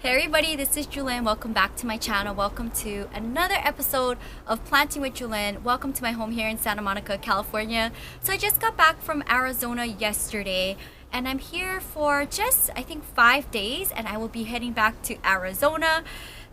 Hey everybody, this is Jewelyn. Welcome back to my channel. Welcome to another episode of Planting with Jewelyn. Welcome to my home here in Santa Monica, California. So I just got back from Arizona yesterday and I'm here for just, I think, 5 days, and I will be heading back to Arizona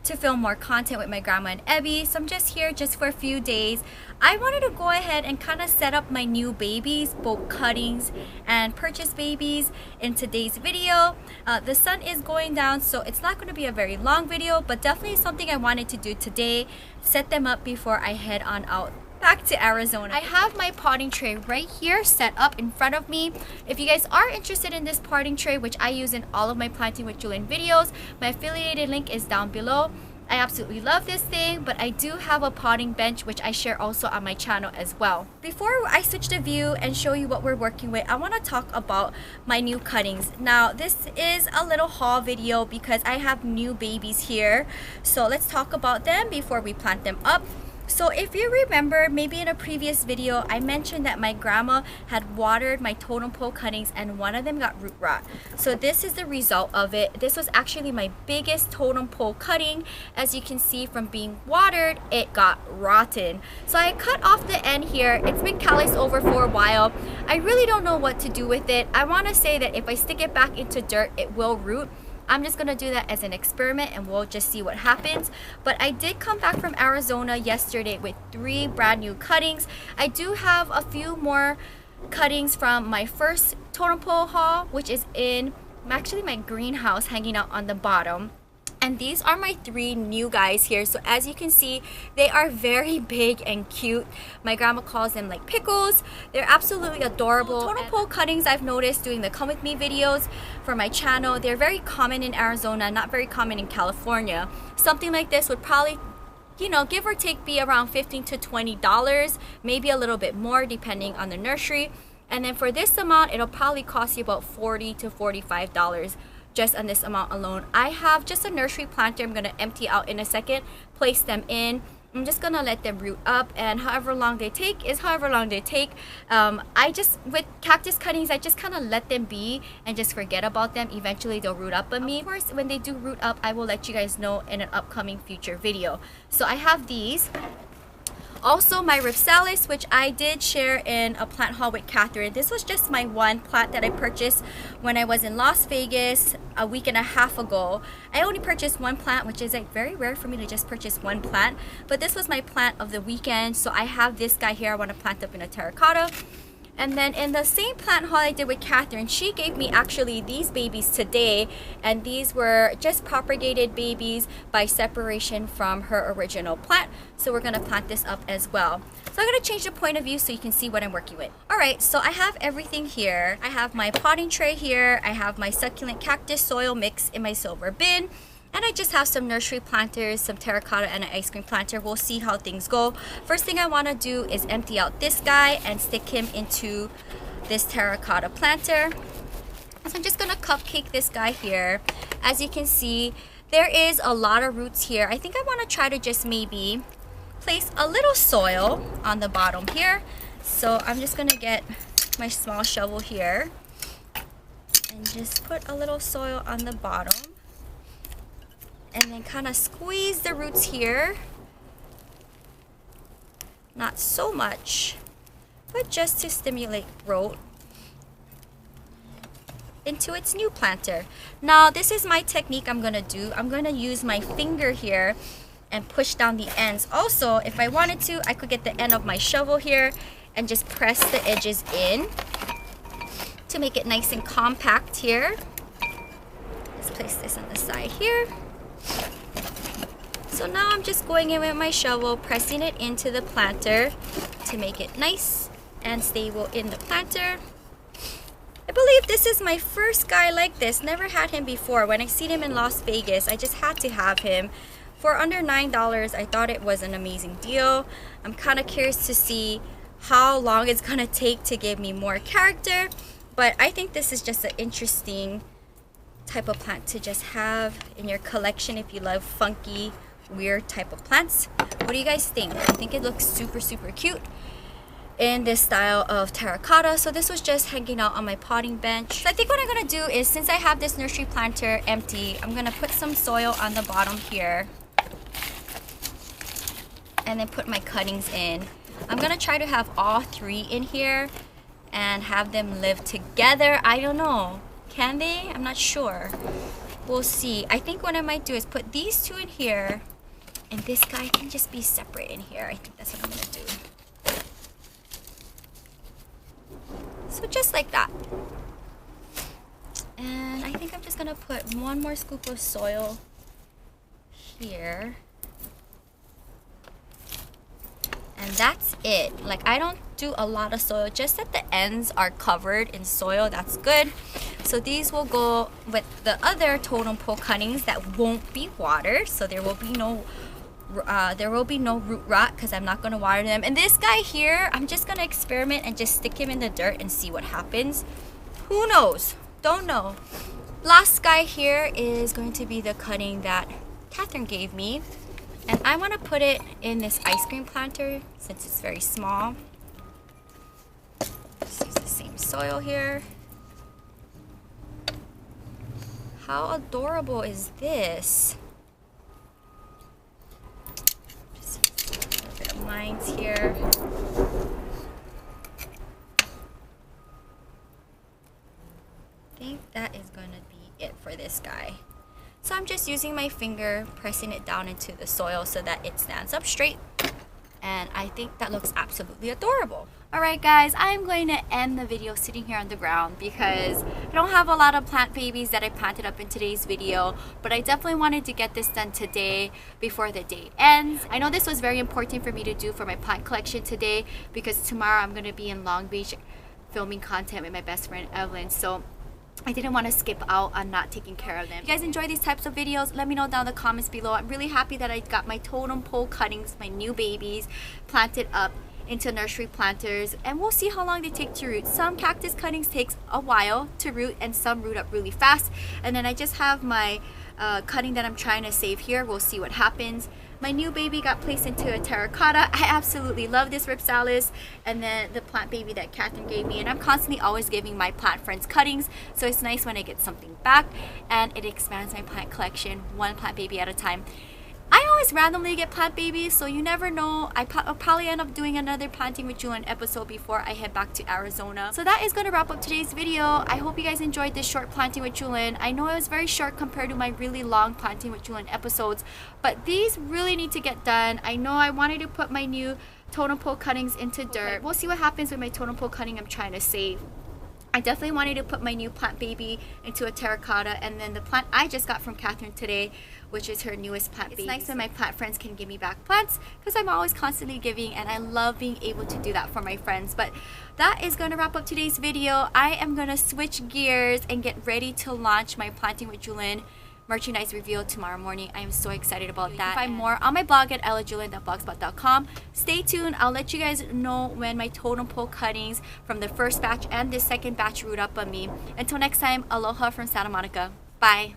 to film more content with my Grandma and Ebi. So I'm just here just for a few days. I wanted to go ahead and kind of set up my new babies, both cuttings and purchase babies, in today's video. The sun is going down, so it's not going to be a very long video, but definitely something I wanted to do today, set them up before I head on out back to Arizona. I have my potting tray right here set up in front of me. If you guys are interested in this potting tray, which I use in all of my Planting with Jewelyn videos, my affiliated link is down below. I absolutely love this thing, but I do have a potting bench which I share also on my channel as well. Before I switch the view and show you what we're working with, I want to talk about my new cuttings. Now this is a little haul video because I have new babies here, so let's talk about them before we plant them up. So if you remember, maybe in a previous video, I mentioned that my grandma had watered my totem pole cuttings and one of them got root rot. So this is the result of it. This was actually my biggest totem pole cutting. As you can see from being watered, it got rotten. So I cut off the end here. It's been calloused over for a while. I really don't know what to do with it. I want to say that if I stick it back into dirt, it will root. I'm just gonna do that as an experiment and we'll just see what happens. But I did come back from Arizona yesterday with 3 brand new cuttings. I do have a few more cuttings from my first totem pole haul, which is in actually my greenhouse hanging out on the bottom. And these are my 3 new guys here. So as you can see, they are very big and cute. My grandma calls them like pickles. They're absolutely adorable. Totem pole cuttings, I've noticed doing the Come With Me videos for my channel, they're very common in Arizona, not very common in California. Something like this would probably, you know, give or take be around $15 to $20, maybe a little bit more depending on the nursery. And then for this amount, it'll probably cost you about $40 to $45. Just on this amount alone. I have just a nursery planter I'm going to empty out in a second, place them in. I'm just going to let them root up, and however long they take is however long they take. With cactus cuttings, I just kind of let them be and just forget about them. Eventually they'll root up on me. Of course, when they do root up, I will let you guys know in an upcoming future video. So I have these. Also my Ripsalis, which I did share in a plant haul with Catherine. This was just my one plant that I purchased when I was in Las Vegas a week and a half ago. I only purchased one plant, which is like very rare for me to just purchase one plant. But this was my plant of the weekend. So I have this guy here I want to plant up in a terracotta. And then in the same plant haul I did with Catherine, she gave me actually these babies today, and these were just propagated babies by separation from her original plant. So we're gonna plant this up as well. So I'm gonna change the point of view so you can see what I'm working with. Alright, so I have everything here. I have my potting tray here. I have my succulent cactus soil mix in my silver bin. And I just have some nursery planters, some terracotta, and an ice cream planter. We'll see how things go. First thing I want to do is empty out this guy and stick him into this terracotta planter. So I'm just going to cupcake this guy here. As you can see, there is a lot of roots here. I think I want to try to just maybe place a little soil on the bottom here. So I'm just going to get my small shovel here and just put a little soil on the bottom. And then kind of squeeze the roots here. Not so much, but just to stimulate growth into its new planter. Now this is my technique I'm gonna do. I'm gonna use my finger here and push down the ends. Also, if I wanted to, I could get the end of my shovel here and just press the edges in to make it nice and compact here. Let's place this on the side here. So now I'm just going in with my shovel, pressing it into the planter to make it nice and stable in the planter. I believe this is my first guy like this. Never had him before. When I seen him in Las Vegas, I just had to have him. For under $9, I thought it was an amazing deal. I'm kind of curious to see how long it's gonna take to give me more character, but I think this is just an interesting type of plant to just have in your collection if you love funky, weird type of plants. What do you guys think? I think it looks super cute. in this style of terracotta. So this was just hanging out on my potting bench. So I think what I'm gonna do is, since I have this nursery planter empty, I'm gonna put some soil on the bottom here and then put my cuttings in. I'm gonna try to have all 3 in here and have them live together. I don't know, can they? I'm not sure. We'll see. I think what I might do is put these 2 in here and this guy can just be separate in here. I think that's what I'm gonna do. So just like that. And I think I'm just gonna put 1 more scoop of soil here. And that's it. Like, I don't do a lot of soil, just that the ends are covered in soil. That's good. So these will go with the other totem pole cuttings that won't be watered. So there will be no root rot because I'm not going to water them. And this guy here, I'm just going to experiment and just stick him in the dirt and see what happens. Who knows? Don't know. Last guy here is going to be the cutting that Catherine gave me. And I want to put it in this ice cream planter since it's very small. Just use the same soil here. How adorable is this? Just a little bit of lines here. I think that is going to be it for this guy. So I'm just using my finger, pressing it down into the soil so that it stands up straight. And I think that looks absolutely adorable. Alright guys, I'm going to end the video sitting here on the ground because I don't have a lot of plant babies that I planted up in today's video, but I definitely wanted to get this done today before the day ends. I know this was very important for me to do for my plant collection today because tomorrow I'm going to be in Long Beach filming content with my best friend Evelyn. So I didn't want to skip out on not taking care of them. If you guys enjoy these types of videos, let me know down in the comments below. I'm really happy that I got my totem pole cuttings, my new babies, planted up into nursery planters, and we'll see how long they take to root. Some cactus cuttings takes a while to root and some root up really fast. And then I just have my cutting that I'm trying to save here. We'll see what happens. My new baby got placed into a terracotta. I absolutely love this Ripsalis, and then the plant baby that Catherine gave me. And I'm constantly always giving my plant friends cuttings, so it's nice when I get something back, and it expands my plant collection 1 plant baby at a time. I always randomly get plant babies, so you never know. I'll probably end up doing another Planting with Jewelyn episode before I head back to Arizona. So that is going to wrap up today's video. I hope you guys enjoyed this short Planting with Jewelyn. I know it was very short compared to my really long Planting with Jewelyn episodes, but these really need to get done. I know I wanted to put my new totem pole cuttings into dirt. We'll see what happens with my totem pole cutting I'm trying to save. I definitely wanted to put my new plant baby into a terracotta, and then the plant I just got from Catherine today, which is her newest plant baby. It's nice when my plant friends can give me back plants because I'm always constantly giving, and I love being able to do that for my friends. But that is going to wrap up today's video. I am going to switch gears and get ready to launch my Planting with Jewelyn merchandise reveal tomorrow morning. I am so excited about that. You can find more on my blog at ILOVEJEWELYN.blogspot.com. Stay tuned. I'll let you guys know when my totem pole cuttings from the first batch and the second batch root up on me. Until next time, aloha from Santa Monica. Bye.